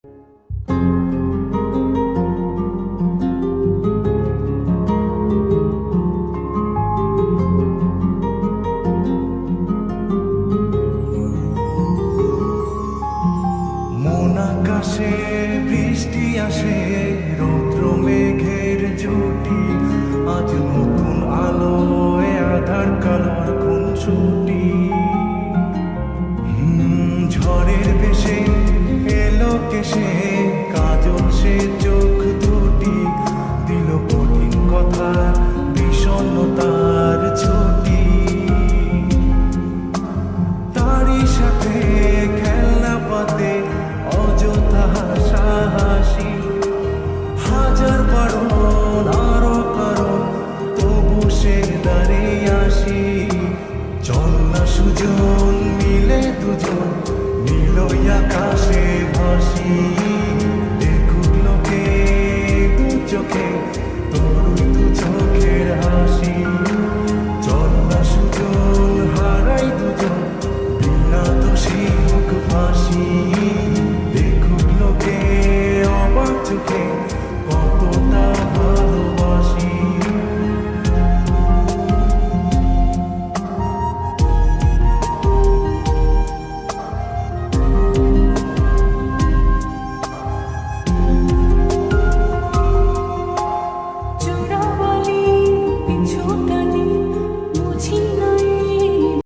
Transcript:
মন আকাশে বৃষ্টি আসে, রৌদ্র মেঘের জুটি, আজ নতুন আলোয় আধার কালো খুনসুটি। ঝড়ের বেশে এলো কেশে